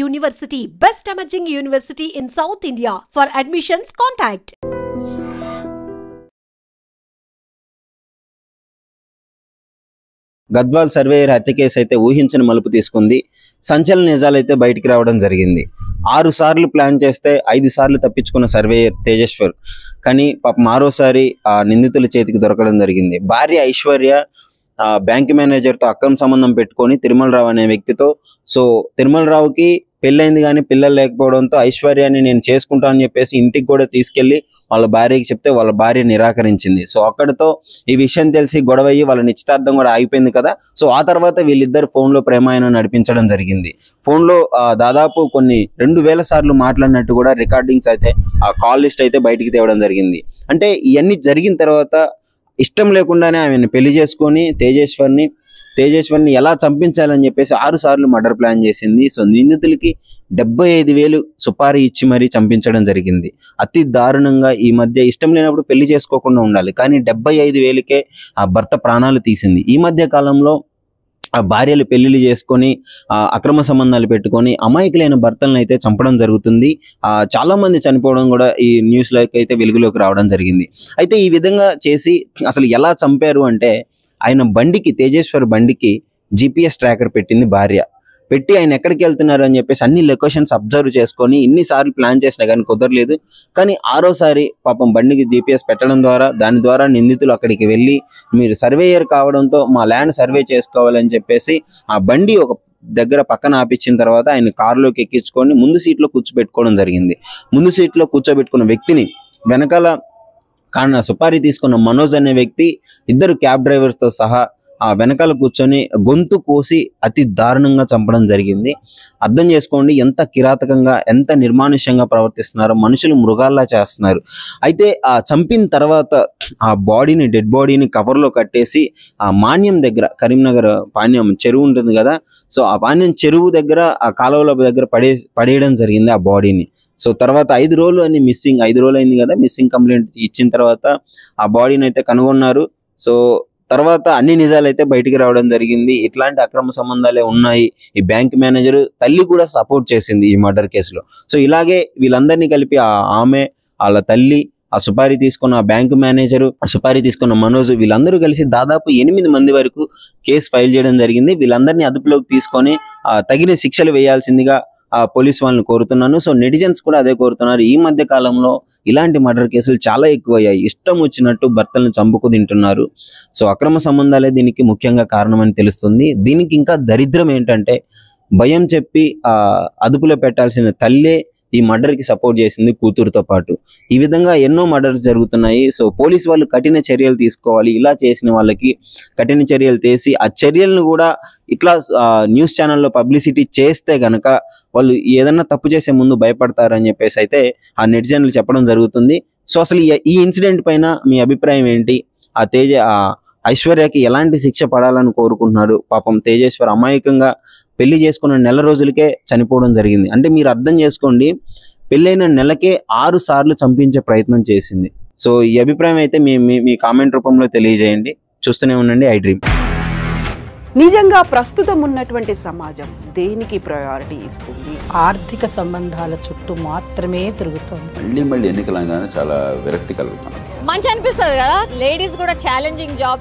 University, best emerging university in South India. For admissions, contact. Gadwal surveyor హత్య case అయితే ఊహించని మలుపు తీసుకుంది. సంచలన నిజాలైతే బయటికి రావడం జరిగింది. 6 సార్లు ప్లాన్ చేస్తే 5 సార్లు తప్పించుకున్న సర్వేయర్ తేజేశ్వర్ కానీ పాపం మరోసారి నిందితుల చేతికి దొరకడం జరిగింది. భార్య ఐశ్వర్య బ్యాంక్ మేనేజర్తో అక్రమ సంబంధం పెట్టుకొని తిరుమలరావు అనే వ్యక్తితో, సో తిరుమలరావుకి పెళ్ళైంది కానీ పిల్లలు లేకపోవడంతో ఐశ్వర్యాన్ని నేను చేసుకుంటా అని చెప్పేసి ఇంటికి కూడా తీసుకెళ్లి వాళ్ళ భార్యకి చెప్తే వాళ్ళ భార్య నిరాకరించింది. సో అక్కడితో ఈ విషయం తెలిసి గొడవయ్యి వాళ్ళ నిశ్చితార్థం కూడా ఆగిపోయింది కదా. సో ఆ తర్వాత వీళ్ళిద్దరు ఫోన్లో ప్రేమాయణం నడిపించడం జరిగింది. ఫోన్లో దాదాపు కొన్ని 2000 సార్లు మాట్లాడినట్టు కూడా రికార్డింగ్స్ అయితే ఆ కాల్ లిస్ట్ అయితే బయటికి తేవడం జరిగింది. అంటే ఇవన్నీ జరిగిన తర్వాత ఇష్టం లేకుండానే ఆమెను పెళ్లి చేసుకొని తేజేశ్వర్ని ఎలా చంపించాలని చెప్పేసి 6 సార్లు మర్డర్ ప్లాన్ చేసింది. సో నిందితులకి 75,000 సుపారీ ఇచ్చి మరీ చంపించడం జరిగింది. అతి దారుణంగా ఈ మధ్య ఇష్టం లేనప్పుడు పెళ్లి చేసుకోకుండా ఉండాలి, కానీ 75,000కే ఆ భర్త ప్రాణాలు తీసింది. ఈ మధ్య కాలంలో ఆ భార్యలు పెళ్లిళ్ళు చేసుకొని అక్రమ సంబంధాలు పెట్టుకొని అమాయకులైన భర్తలను అయితే చంపడం జరుగుతుంది. చాలా మంది చనిపోవడం కూడా ఈ న్యూస్లోకి అయితే వెలుగులోకి రావడం జరిగింది. అయితే ఈ విధంగా చేసి అసలు ఎలా చంపారు అంటే, ఆయన బండికి, తేజేశ్వర్ బండికి GPS ట్రాకర్ పెట్టింది భార్య. పెట్టి ఆయన ఎక్కడికి వెళ్తున్నారు అని చెప్పేసి అన్ని లొకేషన్స్ అబ్జర్వ్ చేసుకొని ఇన్నిసార్లు ప్లాన్ చేసినా కానీ కుదరలేదు. కానీ 6వసారి పాపం బండికి GPS పెట్టడం ద్వారా, దాని ద్వారా నిందితులు అక్కడికి వెళ్ళి మీరు సర్వేయర్ కావడంతో మా ల్యాండ్ సర్వే చేసుకోవాలని చెప్పేసి ఆ బండి ఒక దగ్గర పక్కన ఆపించిన తర్వాత ఆయన కారులోకి ఎక్కించుకొని ముందు సీట్లో కూర్చోబెట్టుకోవడం జరిగింది. ముందు సీట్లో కూర్చోబెట్టుకున్న వ్యక్తిని వెనకాల సుపారీ తీసుకున్న మనోజ్ అనే వ్యక్తి, 2 క్యాబ్ డ్రైవర్స్తో సహా ఆ వెనకాల కూర్చొని గొంతు కోసి అతి దారుణంగా చంపడం జరిగింది. అర్థం చేసుకోండి ఎంత కిరాతకంగా, ఎంత నిర్మానుష్యంగా ప్రవర్తిస్తున్నారో. మనుషులు మృగాల్లా చేస్తున్నారు. అయితే ఆ చంపిన తర్వాత ఆ డెడ్ బాడీని కవర్లో కట్టేసి ఆ మాన్యం దగ్గర, కరీంనగర్ పాణ్యం చెరువు ఉంటుంది కదా, సో ఆ పాణ్యం చెరువు దగ్గర ఆ కాలువల దగ్గర పడేయడం జరిగింది ఆ బాడీని. సో తర్వాత 5 రోజులు అని మిస్సింగ్, 5 రోజులు అయింది కదా మిస్సింగ్ కంప్లైంట్ ఇచ్చిన తర్వాత ఆ బాడీని అయితే కనుగొన్నారు. సో తర్వాత అన్ని నిజాలు అయితే బయటికి రావడం జరిగింది. ఇట్లాంటి అక్రమ సంబంధాలే ఉన్నాయి. ఈ బ్యాంక్ మేనేజర్ తల్లి కూడా సపోర్ట్ చేసింది ఈ మర్డర్ కేసులో. సో ఇలాగే వీళ్ళందరినీ కలిపి ఆమె, వాళ్ళ తల్లి, ఆ సుపారీ తీసుకున్న ఆ బ్యాంక్ మేనేజరు, సుపారీ తీసుకున్న మనోజ్, వీళ్ళందరూ కలిసి దాదాపు 8 మంది వరకు కేసు ఫైల్ చేయడం జరిగింది. వీళ్ళందరినీ అదుపులోకి తీసుకొని తగిన శిక్షలు వేయాల్సిందిగా పోలీస్ వాళ్ళని కోరుతున్నాను. సో నెటిజన్స్ కూడా అదే కోరుతున్నారు. ఈ మధ్య కాలంలో ఇలాంటి మర్డర్ కేసులు చాలా ఎక్కువయ్యాయి. ఇష్టం వచ్చినట్టు భర్తలను చంపుకు తింటున్నారు. సో అక్రమ సంబంధాలే దీనికి ముఖ్యంగా కారణమని తెలుస్తుంది. దీనికి ఇంకా దరిద్రం ఏంటంటే, భయం చెప్పి అదుపులో పెట్టాల్సిన తల్లే ఈ మర్డర్కి సపోర్ట్ చేసింది కూతురుతో పాటు. ఈ విధంగా ఎన్నో మర్డర్స్ జరుగుతున్నాయి. సో పోలీస్ వాళ్ళు కఠిన చర్యలు తీసుకోవాలి. ఇలా చేసిన వాళ్ళకి కఠిన చర్యలు తీసి ఆ చర్యలను కూడా ఇట్లా న్యూస్ ఛానల్లో పబ్లిసిటీ చేస్తే గనక వాళ్ళు ఏదన్నా తప్పు చేసే ముందు భయపడతారని చెప్పేసి అయితే ఆ నెటిజన్లు చెప్పడం జరుగుతుంది. సో అసలు ఈ ఇన్సిడెంట్ పైన మీ అభిప్రాయం ఏంటి? ఐశ్వర్యకి ఎలాంటి శిక్ష పడాలని కోరుకుంటున్నారు? పాపం తేజేశ్వర్ అమాయకంగా పెళ్లి చేసుకున్న నెల రోజులకే చనిపోవడం జరిగింది. అంటే మీరు అర్థం చేసుకోండి, పెళ్ళైన నెలకే 6 సార్లు చంపించే ప్రయత్నం చేసింది. సో ఈ అభిప్రాయం అయితే మీ కామెంట్ రూపంలో తెలియజేయండి. చూస్తూనే ఉండండి ఐ డ్రీమ్. నిజంగా ప్రస్తుతం ఉన్నటువంటి సమాజం దేనికి ప్రయారిటీ ఇస్తుంది? ఆర్థిక సంబంధాల చుట్టూ మాత్రమే తిరుగుతుంది. మళ్ళీ ఎన్నికలంగానే చాలా విరక్తి కలుగుతాం. మంచి అనిపిస్తుంది కదా, లేడీస్ కూడా ఛాలెంజింగ్ జాబ్